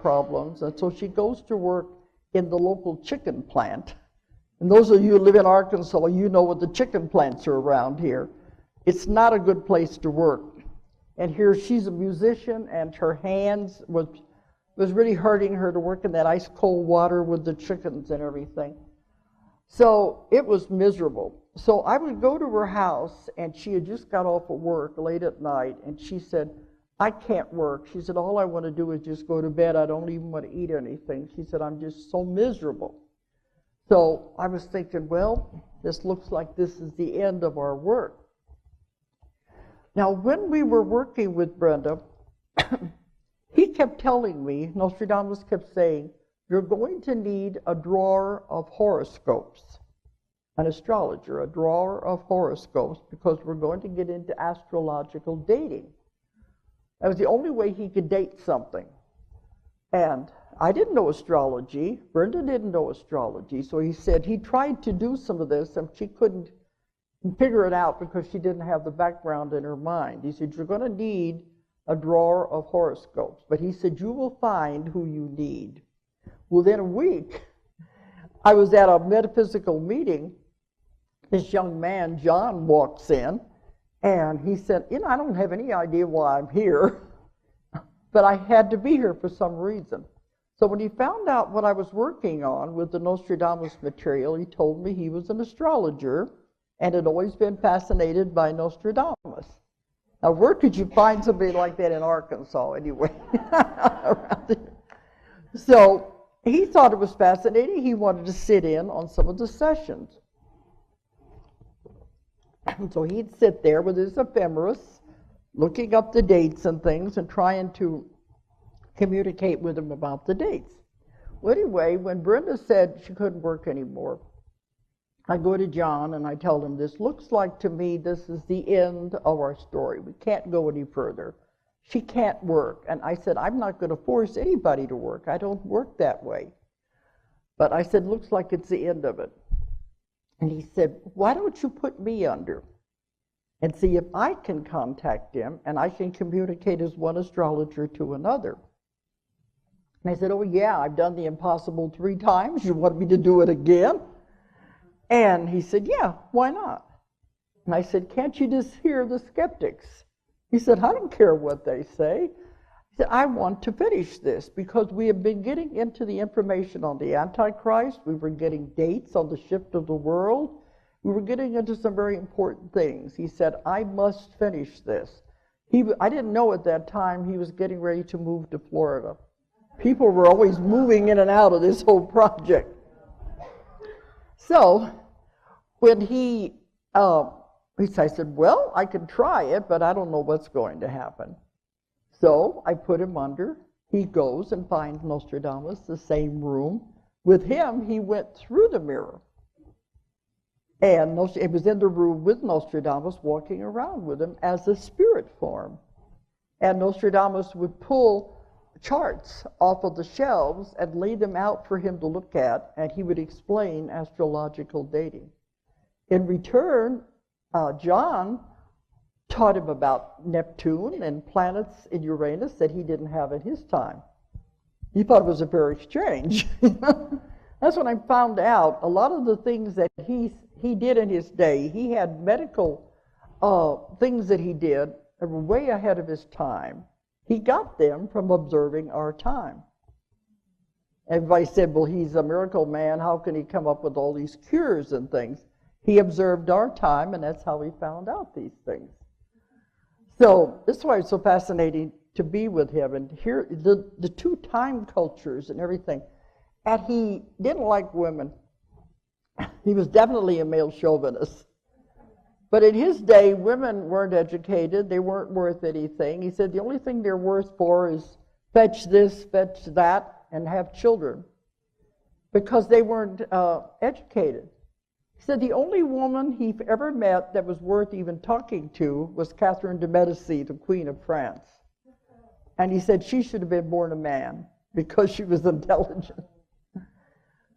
problems, and so she goes to work in the local chicken plant. And those of you who live in Arkansas, you know what the chicken plants are around here. It's not a good place to work. And here she's a musician, and her hands was really hurting her to work in that ice cold water with the chickens and everything. So it was miserable. So I would go to her house, and she had just got off of work late at night, and she said, I can't work. She said, all I want to do is just go to bed. I don't even want to eat anything. She said, I'm just so miserable. So I was thinking, well, this looks like this is the end of our work. Now, when we were working with Brenda, he kept telling me, Nostradamus kept saying, you're going to need a drawer of horoscopes, an astrologer, a drawer of horoscopes, because we're going to get into astrological dating. That was the only way he could date something. And I didn't know astrology. Brenda didn't know astrology. So he said he tried to do some of this, and she couldn't figure it out because she didn't have the background in her mind. He said, you're going to need a drawer of horoscopes. But he said, you will find who you need. Within a week, I was at a metaphysical meeting. This young man, John, walks in, and he said, I don't have any idea why I'm here, but I had to be here for some reason. So when he found out what I was working on with the Nostradamus material, he told me he was an astrologer and had always been fascinated by Nostradamus. Now, where could you find somebody like that in Arkansas anyway? So he thought it was fascinating. He wanted to sit in on some of the sessions. So he'd sit there with his ephemeris, looking up the dates and things and trying to communicate with him about the dates. Well, anyway, when Brenda said she couldn't work anymore, I go to John and I tell him, this looks like to me this is the end of our story. We can't go any further. She can't work. And I said, I'm not going to force anybody to work. I don't work that way. But I said, looks like it's the end of it. And he said, why don't you put me under and see if I can contact him and I can communicate as one astrologer to another. And I said, oh yeah, I've done the impossible 3 times. You want me to do it again? And he said, yeah, why not? And I said, can't you just hear the skeptics? He said, I don't care what they say. He said, I want to finish this because we have been getting into the information on the Antichrist. We were getting dates on the shift of the world. We were getting into some very important things. He said, I must finish this. I didn't know at that time he was getting ready to move to Florida. People were always moving in and out of this whole project. So when I said, well, I can try it, but I don't know what's going to happen. So I put him under. He goes and finds Nostradamus, the same room. With him, he went through the mirror. And it was in the room with Nostradamus, walking around with him as a spirit form. And Nostradamus would pull charts off of the shelves and lay them out for him to look at, and he would explain astrological dating. In return, John taught him about Neptune and planets in Uranus that he didn't have in his time. He thought it was very strange. That's when I found out a lot of the things that he did in his day. He had medical things that he did that were way ahead of his time. He got them from observing our time. Everybody said, well, he's a miracle man. How can he come up with all these cures and things? He observed our time, and that's how he found out these things. So this is why it's so fascinating to be with him and hear the 2 time cultures and everything. And he didn't like women. He was definitely a male chauvinist. But in his day, women weren't educated. They weren't worth anything. He said the only thing they're worth for is fetch this, fetch that, and have children, because they weren't educated. He said the only woman he ever met that was worth even talking to was Catherine de Medici, the Queen of France. And he said she should have been born a man because she was intelligent.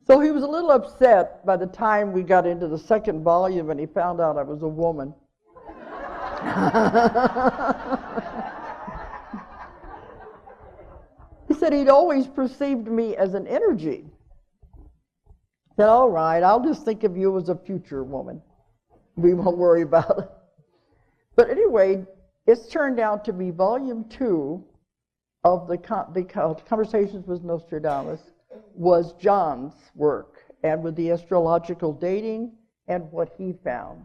So he was a little upset by the time we got into the 2nd volume and he found out I was a woman. He said he'd always perceived me as an energy. I said, all right, I'll just think of you as a future woman. We won't worry about it. But anyway, it's turned out to be volume 2 of the Conversations with Nostradamus was John's work, and with the astrological dating and what he found.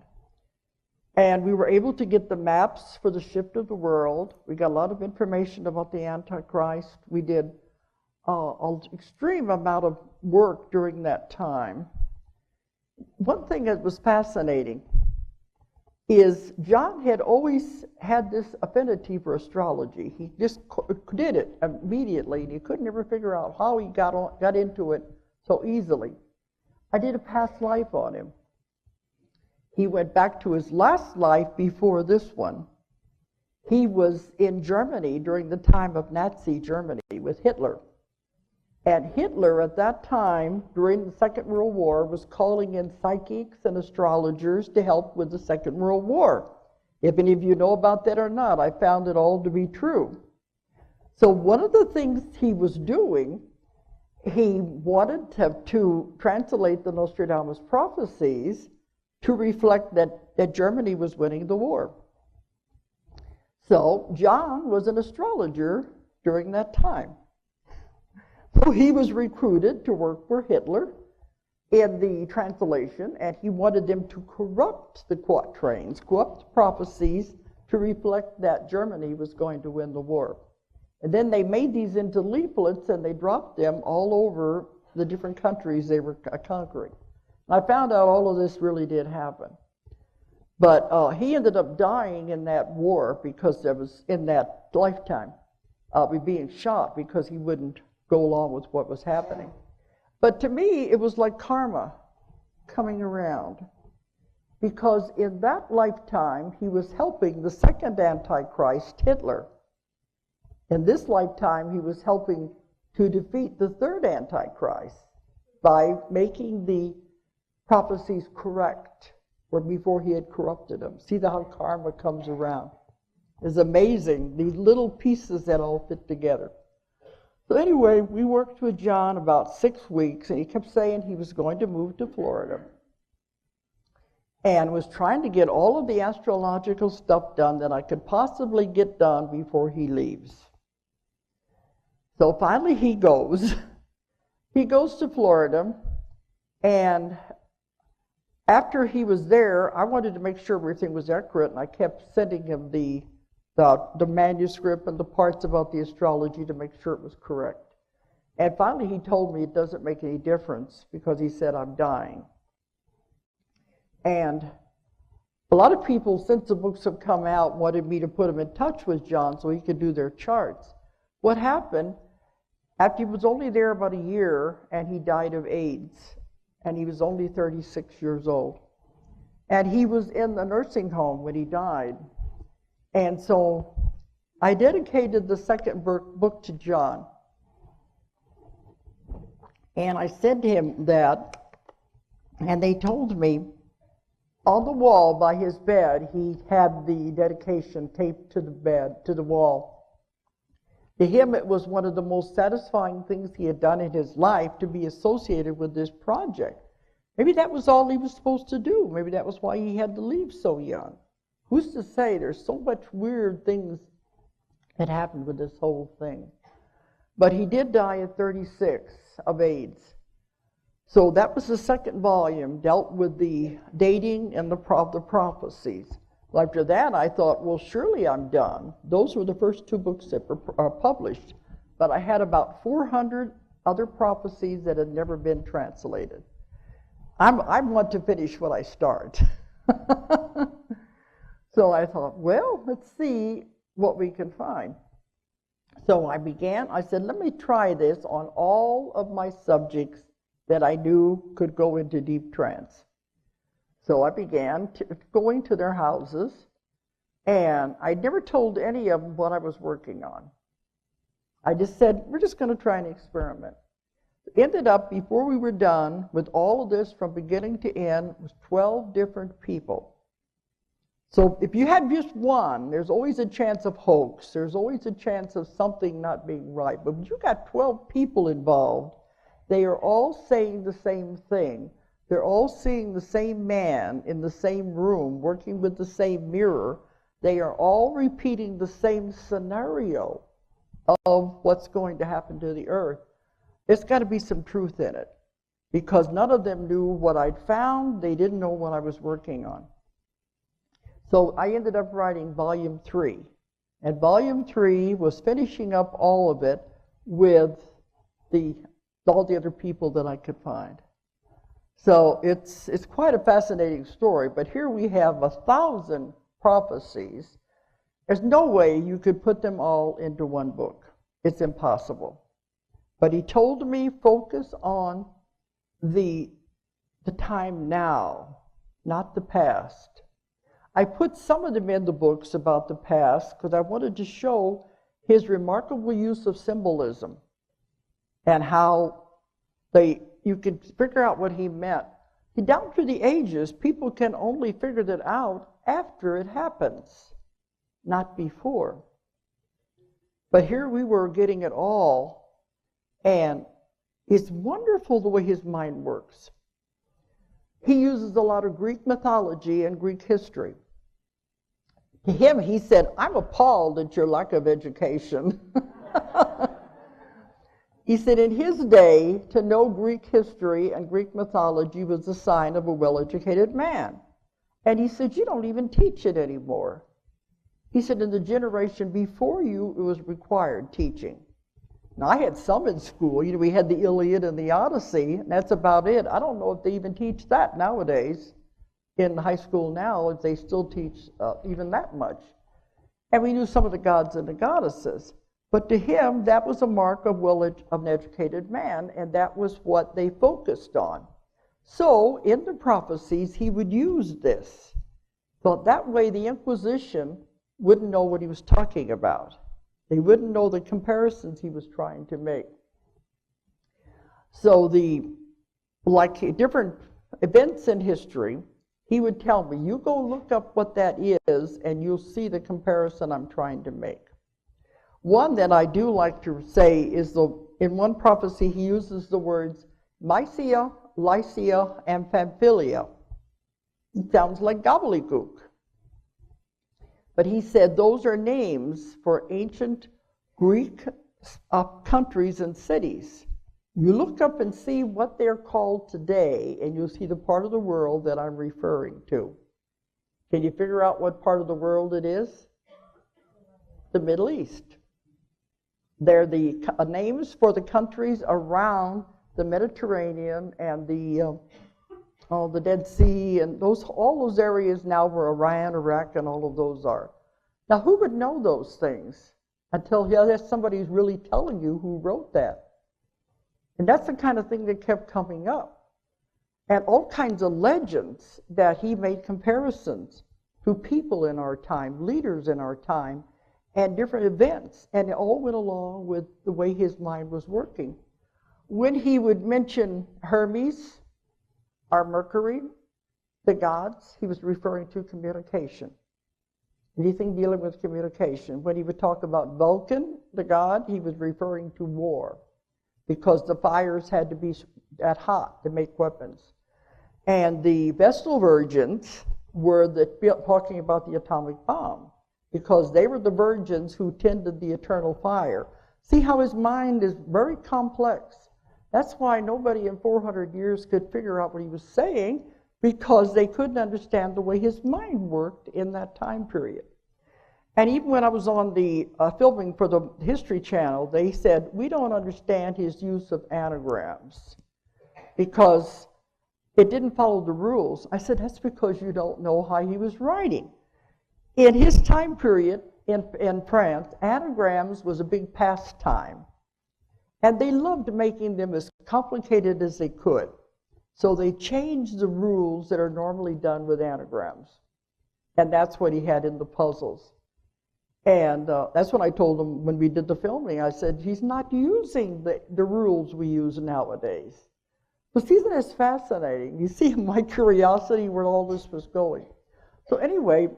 And we were able to get the maps for the shift of the world. We got a lot of information about the Antichrist. We did an extreme amount of work during that time. One thing that was fascinating is John had always had this affinity for astrology. He just did it immediately, and he could never figure out how he got into it so easily. I did a past life on him. He went back to his last life before this one. He was in Germany during the time of Nazi Germany with Hitler. And Hitler at that time, during the Second World War, was calling in psychics and astrologers to help with the Second World War. If any of you know about that or not, I found it all to be true. So one of the things he was doing, he wanted to translate the Nostradamus prophecies to reflect that Germany was winning the war. So John was an astrologer during that time. So he was recruited to work for Hitler in the translation, and he wanted them to corrupt the quatrains, corrupt the prophecies to reflect that Germany was going to win the war. And then they made these into leaflets, and they dropped them all over the different countries they were conquering. I found out all of this really did happen. But he ended up dying in that war because there was, in that lifetime, being shot because he wouldn't go along with what was happening. But to me, it was like karma coming around. Because in that lifetime, he was helping the second Antichrist, Hitler. In this lifetime, he was helping to defeat the third Antichrist by making the prophecies correct, or before he had corrupted them. See how karma comes around. It's amazing, these little pieces that all fit together. So anyway, we worked with John about 6 weeks, and he kept saying he was going to move to Florida, and was trying to get all of the astrological stuff done that I could possibly get done before he leaves. So finally he goes. He goes to Florida, and after he was there, I wanted to make sure everything was accurate, and I kept sending him the manuscript and the parts about the astrology to make sure it was correct. And finally he told me it doesn't make any difference because he said, I'm dying. And a lot of people, since the books have come out, wanted me to put them in touch with John so he could do their charts. What happened, after he was only there about a year, and he died of AIDS, and he was only 36 years old. And he was in the nursing home when he died. And so I dedicated the second book to John. And I said to him that, and they told me on the wall by his bed, he had the dedication taped to the bed, to the wall. To him, it was one of the most satisfying things he had done in his life to be associated with this project. Maybe that was all he was supposed to do. Maybe that was why he had to leave so young. Who's to say? There's so much weird things that happened with this whole thing. But he did die at 36 of AIDS. So that was the second volume, dealt with the dating and the prophecies. Well, after that, I thought, well, surely I'm done. Those were the first 2 books that were published. But I had about 400 other prophecies that had never been translated. I want to finish what I start. So I thought, well, let's see what we can find. So I said, let me try this on all of my subjects that I knew could go into deep trance. So I began going to their houses, and I never told any of them what I was working on. I just said, we're just going to try an experiment. It ended up, before we were done with all of this from beginning to end, was 12 different people. So if you had just one, there's always a chance of hoax. There's always a chance of something not being right. But when you got 12 people involved, they are all saying the same thing. They're all seeing the same man in the same room, working with the same mirror. They are all repeating the same scenario of what's going to happen to the earth. There's got to be some truth in it, because none of them knew what I'd found. They didn't know what I was working on. So I ended up writing volume 3. And volume 3 was finishing up all of it with all the other people that I could find. So it's quite a fascinating story, but here we have 1,000 prophecies. There's no way you could put them all into one book. It's impossible. But he told me, focus on the time now, not the past. I put some of them in the books about the past because I wanted to show his remarkable use of symbolism and how you could figure out what he meant. Down through the ages, people can only figure that out after it happens, not before. But here we were getting it all, and it's wonderful the way his mind works. He uses a lot of Greek mythology and Greek history. To him, he said, I'm appalled at your lack of education. He said in his day, to know Greek history and Greek mythology was a sign of a well-educated man. And he said, you don't even teach it anymore. He said, in the generation before you, it was required teaching. Now, I had some in school. We had the Iliad and the Odyssey, and that's about it. I don't know if they even teach that nowadays. In high school now, if they still teach even that much. And we knew some of the gods and the goddesses. But to him, that was a mark of an educated man, and that was what they focused on. So, in the prophecies, he would use this. But that way, the Inquisition wouldn't know what he was talking about. They wouldn't know the comparisons he was trying to make. So, like different events in history, he would tell me, you go look up what that is, and you'll see the comparison I'm trying to make. One that I do like to say is in one prophecy, he uses the words Mysia, Lycia, and Pamphylia. It sounds like gobbledygook. But he said those are names for ancient Greek countries and cities. You look up and see what they're called today, and you'll see the part of the world that I'm referring to. Can you figure out what part of the world it is? The Middle East. They're the names for the countries around the Mediterranean and the Dead Sea, and all those areas now where Iran, Iraq, and all of those are. Now, who would know those things until somebody's really telling you who wrote that? And that's the kind of thing that kept coming up. And all kinds of legends that he made comparisons to people in our time, leaders in our time, and different events. And it all went along with the way his mind was working. When he would mention Hermes, or Mercury, the gods, he was referring to communication. Anything dealing with communication. When he would talk about Vulcan, the god, he was referring to war, because the fires had to be that hot to make weapons. And the Vestal virgins were talking about the atomic bomb, because they were the virgins who tended the eternal fire. See how his mind is very complex. That's why nobody in 400 years could figure out what he was saying, because they couldn't understand the way his mind worked in that time period. And even when I was on the filming for the History Channel, they said, we don't understand his use of anagrams because it didn't follow the rules. I said, that's because you don't know how he was writing. In his time period in France, anagrams was a big pastime. And they loved making them as complicated as they could. So they changed the rules that are normally done with anagrams. And that's what he had in the puzzles. And that's when I told him when we did the filming, I said, he's not using the rules we use nowadays. But isn't this fascinating? You see my curiosity where all this was going. So anyway,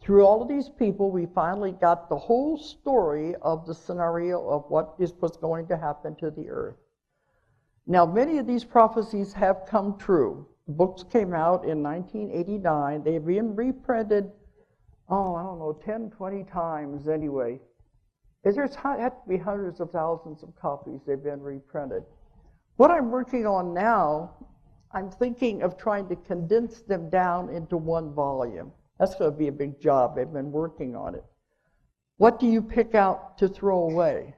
Through all of these people, we finally got the whole story of the scenario of what was going to happen to the earth. Now, many of these prophecies have come true. The books came out in 1989. They've been reprinted, I don't know, 10, 20 times anyway. There's had to be hundreds of thousands of copies. They've been reprinted. What I'm working on now, I'm thinking of trying to condense them down into one volume. That's going to be a big job. They've been working on it. What do you pick out to throw away?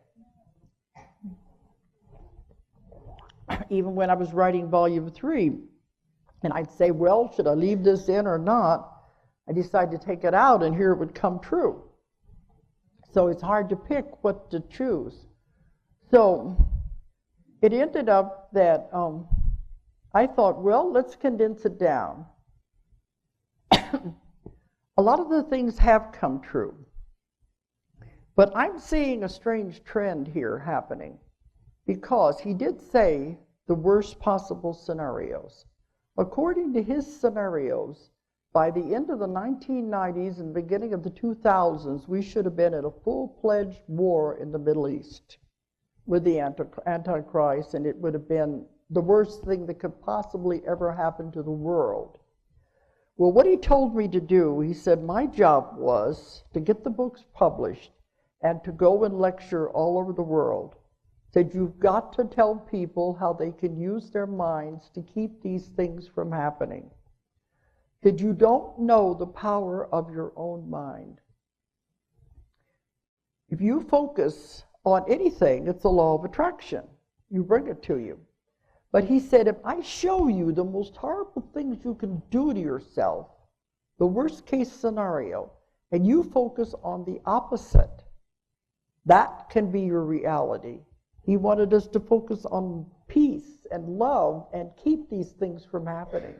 Even when I was writing volume 3, and I'd say, well, should I leave this in or not? I decided to take it out, and here it would come true. So it's hard to pick what to choose. So it ended up that I thought, well, let's condense it down. A lot of the things have come true. But I'm seeing a strange trend here happening, because he did say the worst possible scenarios. According to his scenarios, by the end of the 1990s and beginning of the 2000s, we should have been in a full-fledged war in the Middle East with the Antichrist, and it would have been the worst thing that could possibly ever happen to the world. Well, what he told me to do, he said my job was to get the books published and to go and lecture all over the world. Said you've got to tell people how they can use their minds to keep these things from happening. Said you don't know the power of your own mind. If you focus on anything, it's a law of attraction. You bring it to you. But he said, if I show you the most horrible things you can do to yourself, the worst case scenario, and you focus on the opposite, that can be your reality. He wanted us to focus on peace and love and keep these things from happening.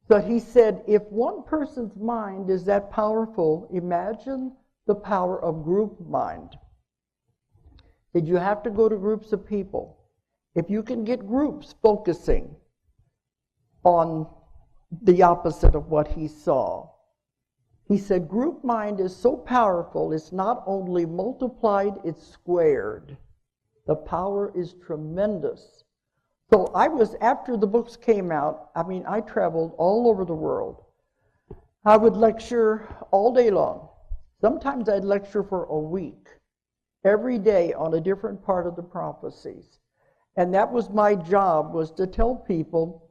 But he said, if one person's mind is that powerful, imagine the power of group mind. That you have to go to groups of people. If you can get groups focusing on the opposite of what he saw, he said group mind is so powerful, it's not only multiplied, it's squared. The power is tremendous. So I was, after the books came out, I traveled all over the world. I would lecture all day long. Sometimes I'd lecture for a week, every day on a different part of the prophecies. And that was my job, was to tell people,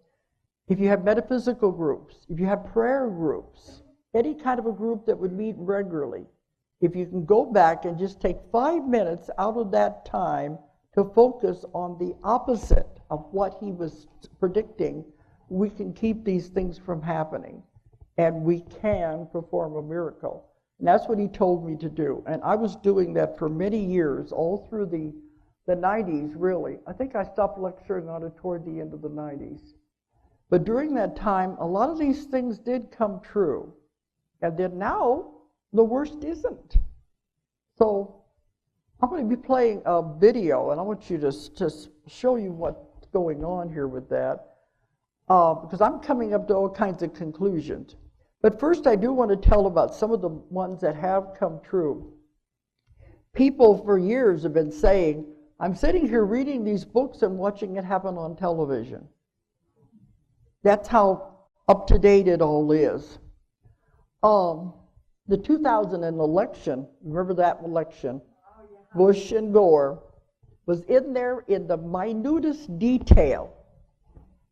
if you have metaphysical groups, if you have prayer groups, any kind of a group that would meet regularly, if you can go back and just take 5 minutes out of that time to focus on the opposite of what he was predicting, we can keep these things from happening. And we can perform a miracle. And that's what he told me to do. And I was doing that for many years, all through the 90s, really. I think I stopped lecturing on it toward the end of the 90s. But during that time, a lot of these things did come true. And then now, the worst isn't. So I'm going to be playing a video, and I want you to show you what's going on here with that, because I'm coming up to all kinds of conclusions. But first, I do want to tell about some of the ones that have come true. People for years have been saying, I'm sitting here reading these books and watching it happen on television. That's how up to date it all is. The 2000 election, remember that election? Oh, yeah. Bush and Gore was in there in the minutest detail.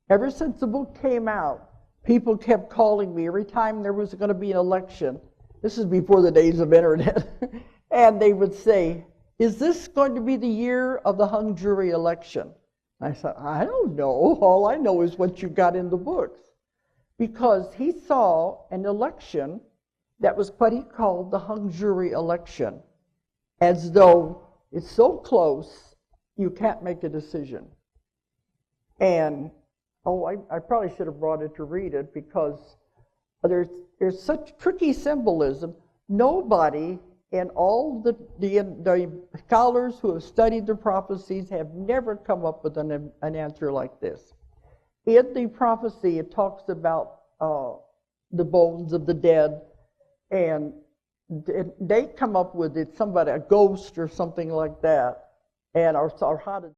Ever since the book came out, people kept calling me every time there was going to be an election. This is before the days of internet. And they would say, is this going to be the year of the hung jury election? I said, I don't know. All I know is what you got in the books. Because he saw an election that was what he called the hung jury election, as though it's so close, you can't make a decision. And, I probably should have brought it to read it, because there's such tricky symbolism. Nobody and all the scholars who have studied the prophecies have never come up with an answer like this. In the prophecy, it talks about the bones of the dead and they come up with it, somebody, a ghost or something like that, and our haunted